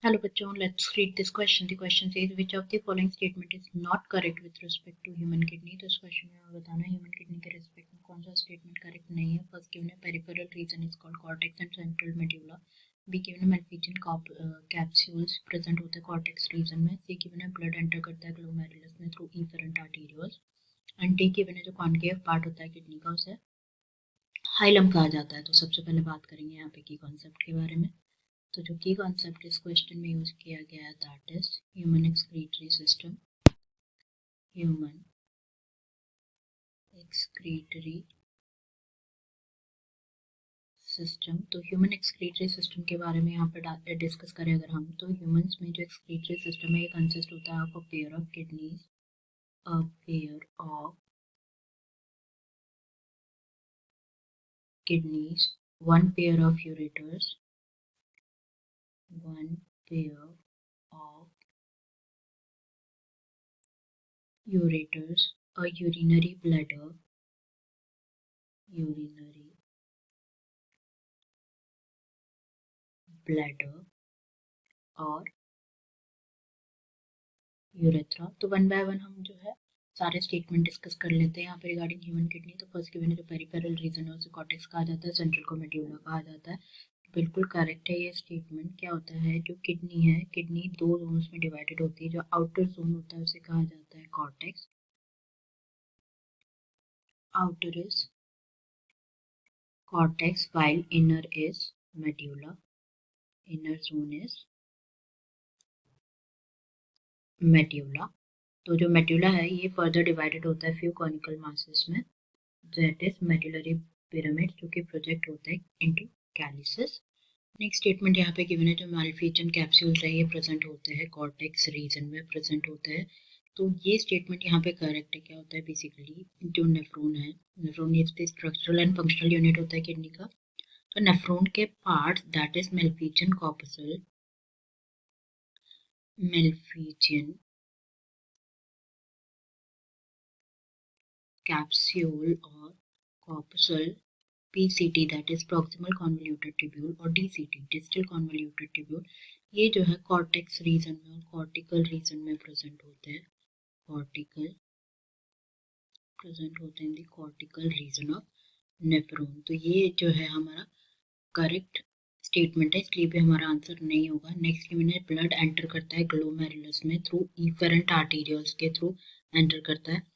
Hello बच्चों, let's read this question. The question says which of the following statement is not correct with respect to human kidney. तो इस question में हमें बताना है human kidney के रिस्पेक्ट में कौन सा स्टेटमेंट करेक्ट नहीं है. फर्स्ट गिवन है peripheral region is called cortex and central medulla. B given है मेलफिजियन कैप्सूल्स प्रेजेंट होते हैं कॉर्टेक्स रीजन में. सी गिवन है ब्लड एंटर करता है ग्लोमेरुलस में through efferent arterioles. And D given है जो कॉन्केव पार्ट होता है किडनी का उसे हाइलम कहा जाता है. तो सबसे पहले बात करेंगे यहाँ पे की कॉन्सेप्ट के बारे में. तो जो की कॉन्सेप्ट इस क्वेश्चन में यूज किया गया है that is human excretory system. Human excretory system. तो ह्यूमन एक्सक्रीटरी सिस्टम के बारे में यहाँ पे डिस्कस करें अगर हम, तो ह्यूमंस में जो एक्सक्रीटरी सिस्टम है ये कंसिस्ट होता है of a pair of kidneys, a pair of kidneys, one pair of ureters, one pair of ureters, a urinary bladder, और यूरेथ्रा. तो वन बाय वन हम जो है सारे स्टेटमेंट डिस्कस कर लेते हैं यहाँ पे रिगार्डिंग ह्यूमन किडनी. तो फर्स्ट गिवन है जो पेरिफेरल रीजन है उसे कॉर्टेक्स कहा जाता है, सेंट्रल को मेड्यूला कहा जाता है. बिल्कुल करेक्ट है ये स्टेटमेंट. क्या होता है जो किडनी है, किडनी दो जोन्स में डिवाइडेड होती है. जो आउटर जोन होता है उसे कहा जाता है cortex. Outer is cortex while inner is medulla. Inner zone is medulla. तो जो मेड्यूला है ये फर्दर डिवाइडेड होता है फ्यू कॉनिकल मासेस में, दैट इज मेडुलरी पिरामिड, जो कि प्रोजेक्ट होता है इनटू कैलिसेस. नेक्स्ट स्टेटमेंट यहाँ पे गिवन है जो मेलफिजियन कैप्सूल्स है ये प्रेजेंट होते हैं कॉर्टेक्स रीजन में प्रेजेंट होते हैं. तो ये स्टेटमेंट यहाँ पे करेक्ट है. क्या होता है बेसिकली जो नेफ्रॉन है, nephron is the structural and functional unit होता है किडनी का. तो नेफ्रॉन के part that is malpighian corpuscle, malpighian capsule और corpuscle, PCT that is proximal convoluted tubule और DCT डिस्टल कॉन्वोल्यूटेड ट्यूब्यूल, ये जो है कॉर्टेक्स रीजन में और कॉर्टिकल रीजन में प्रेजेंट होते हैं. कॉर्टिकल प्रेजेंट होते हैं in the cortical region of nephron. तो ये जो है हमारा करेक्ट स्टेटमेंट है, इसलिए भी हमारा आंसर नहीं होगा. नेक्स्ट गिवन है ब्लड एंटर करता है ग्लोमेरुलस में थ्रू इफेरेंट आर्टेरियल्स के थ्रू एंटर करता है.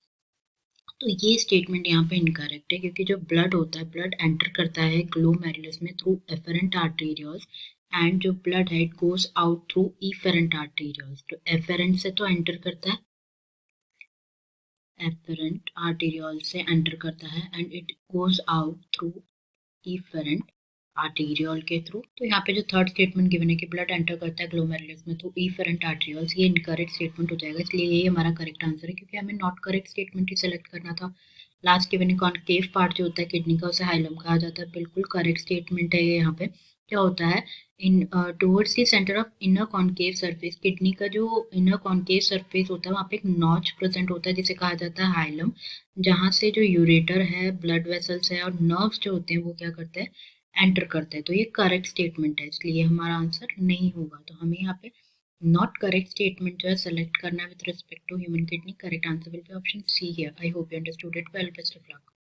तो ये स्टेटमेंट यहाँ पे इनकरेक्ट है क्योंकि जो ब्लड होता है, ब्लड एंटर करता है ग्लोमेरुलस में थ्रू एफेरेंट आर्टेरियल्स एंड जो ब्लड है it goes out through efferent arterioles. तो एफेरेंट से तो एंटर करता है, एफेरेंट आर्टेरियल से एंटर करता है and it goes out through efferent arterial के थ्रू. तो यहाँ पे जो थर्ड स्टेटमेंट गिवन है कि ब्लड एंटर करता है ग्लोमेरुलस में थ्रू इफेरेंट आर्टेरियल्स, ये इनकरेक्ट स्टेटमेंट हो जाएगा. इसलिए ये हमारा करेक्ट आंसर है क्योंकि हमें not correct statement he select करना था. लास्ट गिवन है कॉनकेव पार्ट जो होता है किडनी का उसे हाइलम कहा जाता है. बिल्कुल करेक्ट स्टेटमेंट है ये. यहाँ पे क्या होता है इन towards the centre of inner concave surface, kidney का जो इनर कॉनकेव सरफेस होता है वहाँ पे एक नॉच प्रेजेंट होता है जिसे कहा जाता है हाइलम, जहाँ से जो यूरेटर है, ब्लड वेसल्स है और नर्व्स जो होते हैं वो क्या करते हैं, एंटर करते हैं. तो ये करेक्ट स्टेटमेंट है, इसलिए हमारा आंसर नहीं होगा. तो हमें यहाँ पे नॉट करेक्ट स्टेटमेंट जो है सेलेक्ट करना है with respect to human kidney. Correct answer will be option C here. I hope you understood it well. Best of luck.